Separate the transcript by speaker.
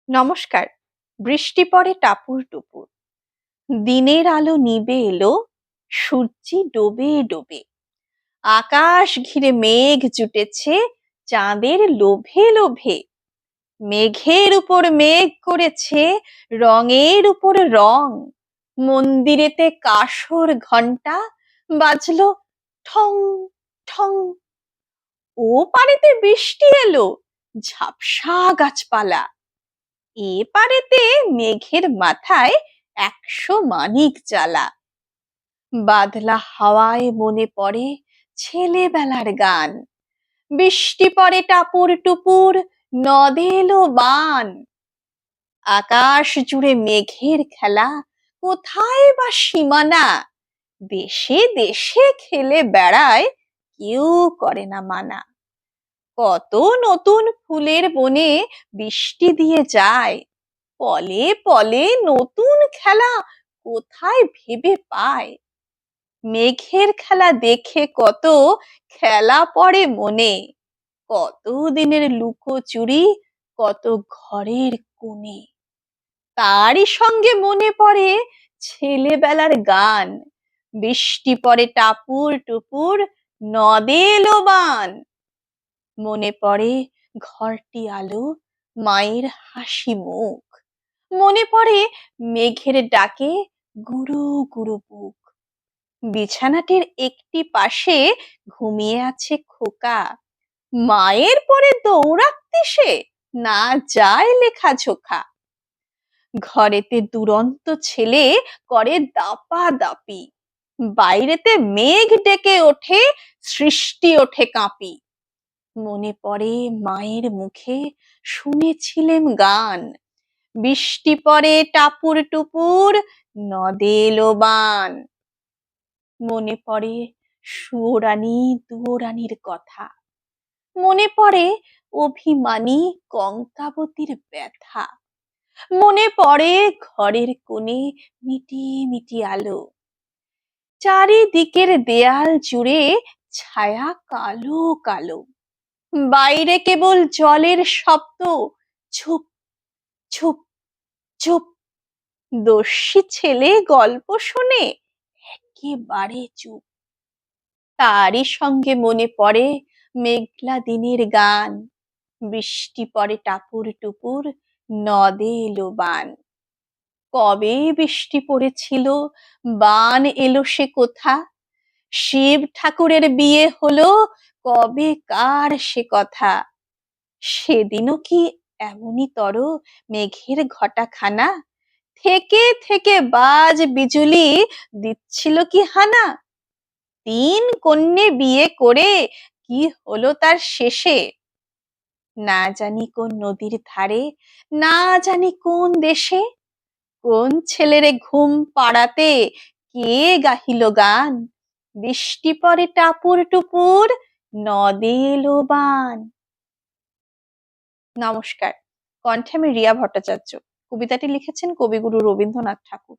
Speaker 1: নমস্কার। বৃষ্টি পড়ে টাপুর টুপুর, দিনের আলো নিবে এলো, সূর্যি ডোবে ডোবে, আকাশ ঘিরে মেঘ জুটেছে চাঁদের লোভে লোভে, মেঘের উপর মেঘ করেছে রঙের উপর রং, মন্দিরেতে কাসর ঘণ্টা বাজলো ঠং ঠং, ও পারেতে বৃষ্টি এলো, ঝাপসা গাছপালা, এ পারেতে মেঘের মাথায় 100 মানিক জ্বালা। বাদলা হাওয়ায় মনে পড়ে ছেলেবেলার গান, বৃষ্টি পড়ে টাপুর টুপুর, নদে এলো বান, আকাশ জুড়ে মেঘের খেলা, কোথায় বা সীমানা, দেশে দেশে খেলে বেড়ায়, কেউ করে না মানা। কত নতুন ফুলের বনে বৃষ্টি দিয়ে যায়, পলে পলে নতুন খেলা কোথায় ভেবে পায়। মেঘের খেলা দেখে কত খেলা পড়ে মনে, কত দিনের লুকোচুরি, কত ঘরের কোণে। তারই সঙ্গে মনে পড়ে ছেলেবেলার গান, বৃষ্টি পড়ে টাপুর টুপুর, নদে এলো বান। মনে পড়ে ঘরটি আলো, মায়ের হাসি মুখ, মনে পড়ে মেঘের ডাকে গুরু গুরু বুক, বিছানাটির একটি পাশে ঘুমিয়ে আছে খোকা, মায়ের পরে দৌড়াচ্ছে সে, না যায় লেখা ঝোকা। ঘরেতে দুরন্ত ছেলে করে দাপাদাপি, বাইরেতে মেঘ ডেকে ওঠে, সৃষ্টি ওঠে কাঁপি। মনে পড়ে মায়ের মুখে শুনেছিলেম গান, বৃষ্টি পড়ে টাপুর টুপুর, নদে এলো বান। মনে পড়ে সুয়োরানী দুয়োরানীর কথা, মনে পড়ে অভিমানী কঙ্কাবতীর ব্যথা, মনে পড়ে ঘরের কোণে মিটি মিটি আলো, চারিদিকের দেয়াল জুড়ে ছায়া কালো কালো, বাইরে কেবল জলের শব্দ, ঝুপ ঝুপ ঝুপ, দস্যি ছেলে গল্প শোনে একেবারে চুপ। তারই সঙ্গে মনে পড়ে মেঘলা দিনের গান, বৃষ্টি পড়ে টাপুর টুপুর, নদে এলো বান। কবে বৃষ্টি পড়েছিল, বান এলো সে কোথা, শিব ঠাকুরের বিয়ে হলো কবে কার সে কথা, সেদিনও কি এমনই তর মেঘের ঘটাখানা, থেকে থেকে বাজ বিজুলি দিচ্ছিল কি হানা। 3 কন্যে বিয়ে করে কি হলো তার শেষে, না জানি কোন নদীর ধারে, না জানি কোন দেশে, কোন ছেলেরে ঘুম পাড়াতে কে গাহিল গান, বৃষ্টি পড়ে টাপুর টুপুর, নদে এলো বান। নমস্কার। কণ্ঠে আমি রিয়া ভট্টাচার্য। কবিতাটি লিখেছেন কবিগুরু রবীন্দ্রনাথ ঠাকুর।